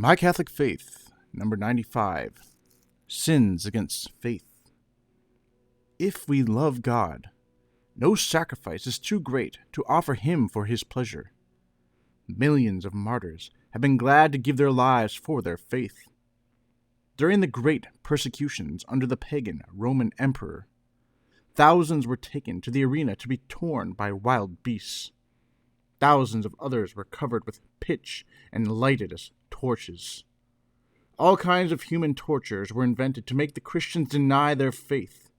My Catholic Faith, number 95, Sins Against Faith. If we love God, no sacrifice is too great to offer Him for His pleasure. Millions of martyrs have been glad to give their lives for their faith. During the great persecutions under the pagan Roman Emperor, thousands were taken to the arena to be torn by wild beasts. Thousands of others were covered with pitch and lighted as torches. All kinds of human tortures were invented to make the Christians deny their faith,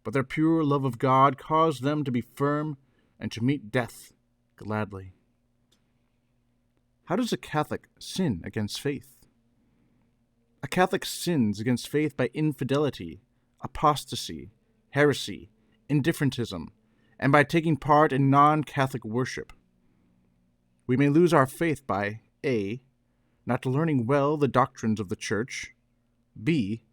but their pure love of God caused them to be firm and to meet death gladly. How does a Catholic sin against faith? A Catholic sins against faith by infidelity, apostasy, heresy, indifferentism, and by taking part in non-Catholic worship. We may lose our faith by A. Not learning well the doctrines of the Church, B.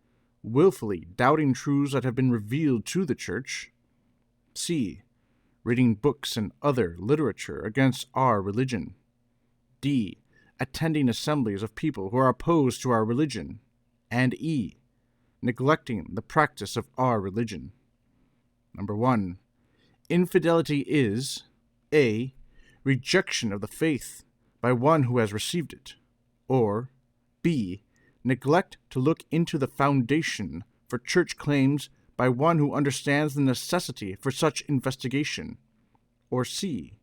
Willfully doubting truths that have been revealed to the Church, C. Reading books and other literature against our religion, D. Attending assemblies of people who are opposed to our religion, and E. Neglecting the practice of our religion. Number 1. Infidelity is A. Rejection of the faith by one who has received it, or B. Neglect to look into the foundation for church claims by one who understands the necessity for such investigation, or C.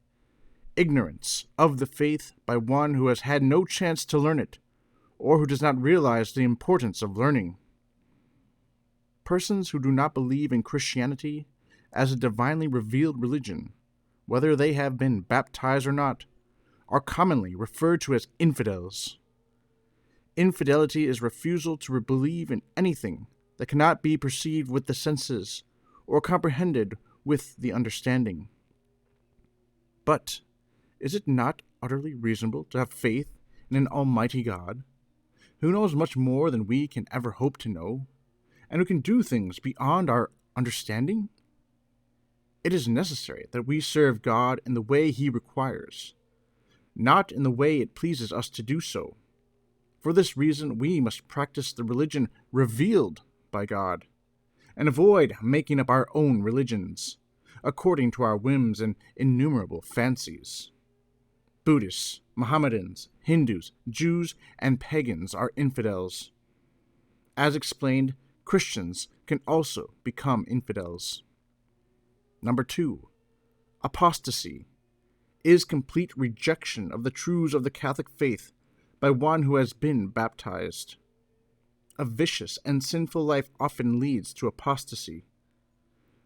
Ignorance of the faith by one who has had no chance to learn it, or who does not realize the importance of learning. Persons who do not believe in Christianity as a divinely revealed religion, whether they have been baptized or not, are commonly referred to as infidels. Infidelity is refusal to believe in anything that cannot be perceived with the senses or comprehended with the understanding. But is it not utterly reasonable to have faith in an almighty God, who knows much more than we can ever hope to know, and who can do things beyond our understanding? It is necessary that we serve God in the way He requires, not in the way it pleases us to do so. For this reason, we must practice the religion revealed by God, and avoid making up our own religions, according to our whims and innumerable fancies. Buddhists, Mohammedans, Hindus, Jews, and pagans are infidels. As explained, Christians can also become infidels. Number 2. Apostasy is complete rejection of the truths of the Catholic faith by one who has been baptized. A vicious and sinful life often leads to apostasy.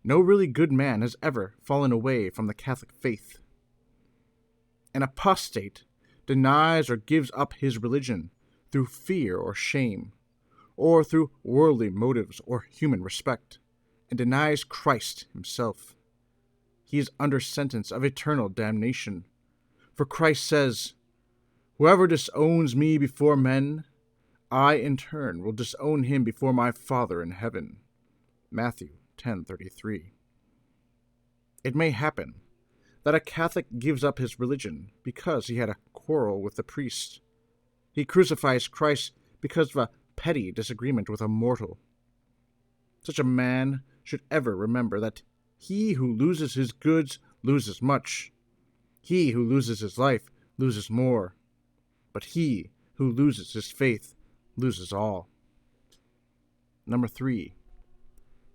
No really good man has ever fallen away from the Catholic faith. An apostate denies or gives up his religion through fear or shame, or through worldly motives or human respect, and denies Christ Himself. He is under sentence of eternal damnation. For Christ says, "Whoever disowns me before men, I in turn will disown him before my Father in heaven." Matthew 10:33. It may happen that a Catholic gives up his religion because he had a quarrel with the priest. He crucifies Christ because of a petty disagreement with a mortal. Such a man should ever remember that he who loses his goods loses much. He who loses his life loses more. But he who loses his faith loses all. Number 3.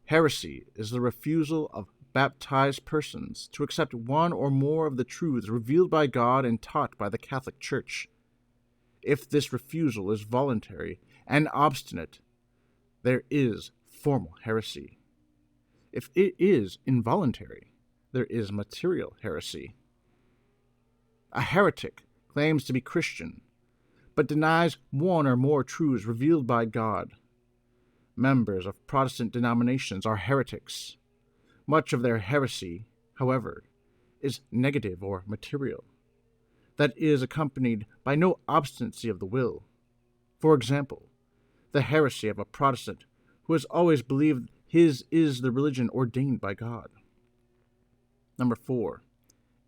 Heresy is the refusal of baptized persons to accept one or more of the truths revealed by God and taught by the Catholic Church. If this refusal is voluntary and obstinate, there is formal heresy. If it is involuntary, there is material heresy. A heretic claims to be Christian, but denies one or more truths revealed by God. Members of Protestant denominations are heretics. Much of their heresy, however, is negative or material, that is accompanied by no obstinacy of the will. For example, the heresy of a Protestant who has always believed his is the religion ordained by God. Number 4.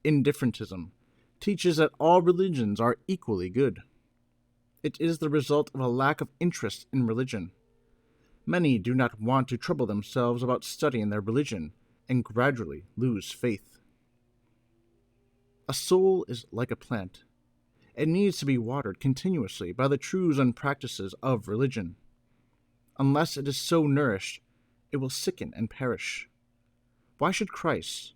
Indifferentism teaches that all religions are equally good. It is the result of a lack of interest in religion. Many do not want to trouble themselves about studying their religion and gradually lose faith. A soul is like a plant. It needs to be watered continuously by the truths and practices of religion. Unless it is so nourished, it will sicken and perish. Why should Christ,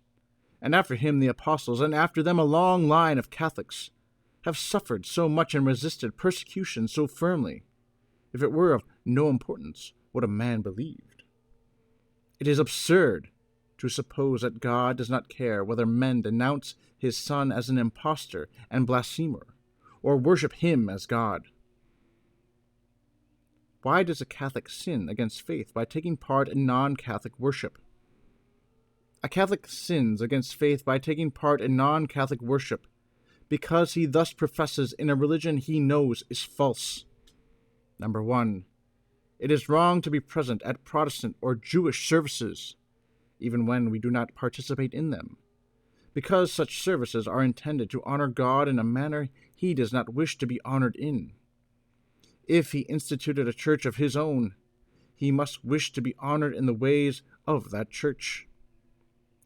and after him the apostles, and after them a long line of Catholics, have suffered so much and resisted persecution so firmly, if it were of no importance what a man believed? It is absurd to suppose that God does not care whether men denounce his Son as an impostor and blasphemer, or worship him as God. Why does a Catholic sin against faith by taking part in non-Catholic worship? A Catholic sins against faith by taking part in non-Catholic worship because he thus professes in a religion he knows is false. Number 1. It is wrong to be present at Protestant or Jewish services, even when we do not participate in them, because such services are intended to honor God in a manner he does not wish to be honored in. If he instituted a church of his own, he must wish to be honored in the ways of that church.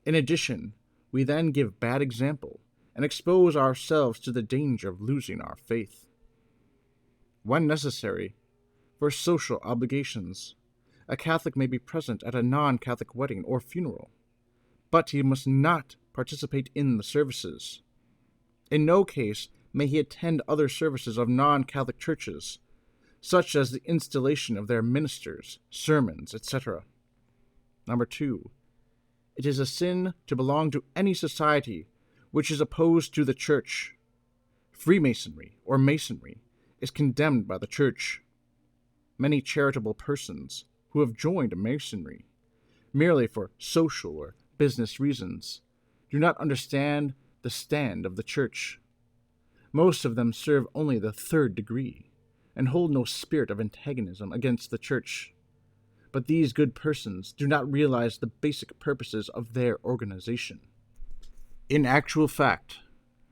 In addition, we then give bad example and expose ourselves to the danger of losing our faith. When necessary, for social obligations, a Catholic may be present at a non-Catholic wedding or funeral, but he must not participate in the services. In no case may he attend other services of non-Catholic churches, such as the installation of their ministers, sermons, etc. Number 2. It is a sin to belong to any society which is opposed to the Church. Freemasonry or Masonry is condemned by the Church. Many charitable persons who have joined Masonry merely for social or business reasons do not understand the stand of the Church. Most of them serve only the 3rd degree and hold no spirit of antagonism against the Church. But these good persons do not realize the basic purposes of their organization. In actual fact,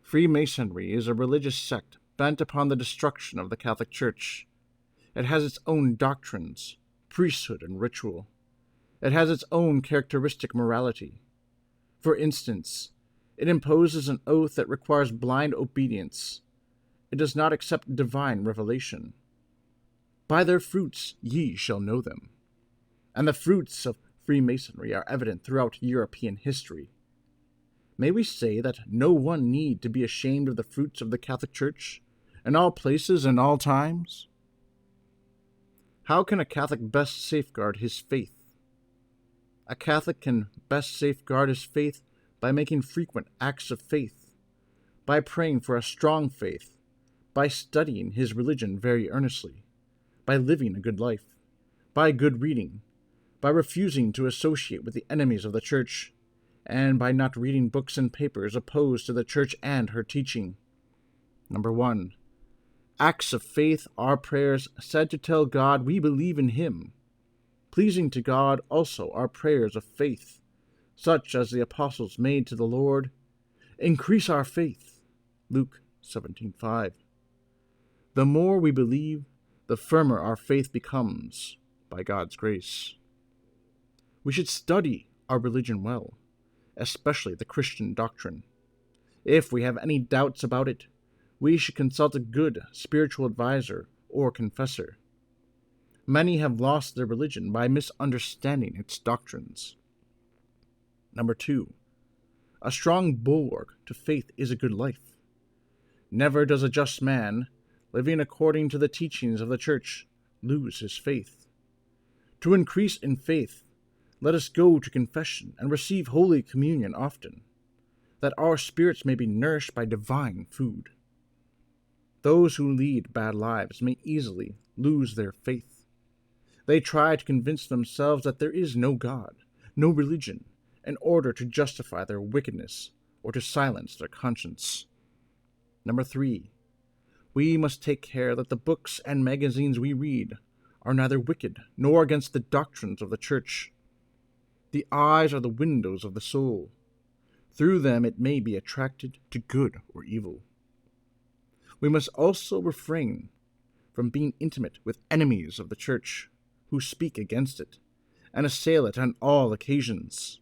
Freemasonry is a religious sect bent upon the destruction of the Catholic Church. It has its own doctrines, priesthood, and ritual. It has its own characteristic morality. For instance, it imposes an oath that requires blind obedience. It does not accept divine revelation. By their fruits ye shall know them. And the fruits of Freemasonry are evident throughout European history. May we say that no one need to be ashamed of the fruits of the Catholic Church, in all places and all times? How can a Catholic best safeguard his faith? A Catholic can best safeguard his faith by making frequent acts of faith, by praying for a strong faith, by studying his religion very earnestly, by living a good life, by good reading, by refusing to associate with the enemies of the Church, and by not reading books and papers opposed to the Church and her teaching. Number 1. Acts of faith are prayers said to tell God we believe in Him. Pleasing to God also are prayers of faith, such as the apostles made to the Lord, "Increase our faith," Luke 17:5. The more we believe, the firmer our faith becomes, by God's grace. We should study our religion well, especially the Christian doctrine. If we have any doubts about it, we should consult a good spiritual advisor or confessor. Many have lost their religion by misunderstanding its doctrines. Number 2. A strong bulwark to faith is a good life. Never does a just man, living according to the teachings of the Church, lose his faith. To increase in faith, let us go to confession and receive Holy Communion often, that our spirits may be nourished by divine food. Those who lead bad lives may easily lose their faith. They try to convince themselves that there is no God, no religion, in order to justify their wickedness or to silence their conscience. Number 3. We must take care that the books and magazines we read are neither wicked nor against the doctrines of the Church. The eyes are the windows of the soul. Through them it may be attracted to good or evil. We must also refrain from being intimate with enemies of the Church who speak against it and assail it on all occasions.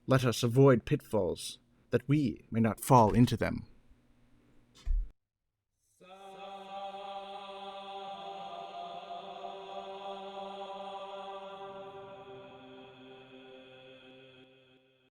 Let us avoid pitfalls that we may not fall into them.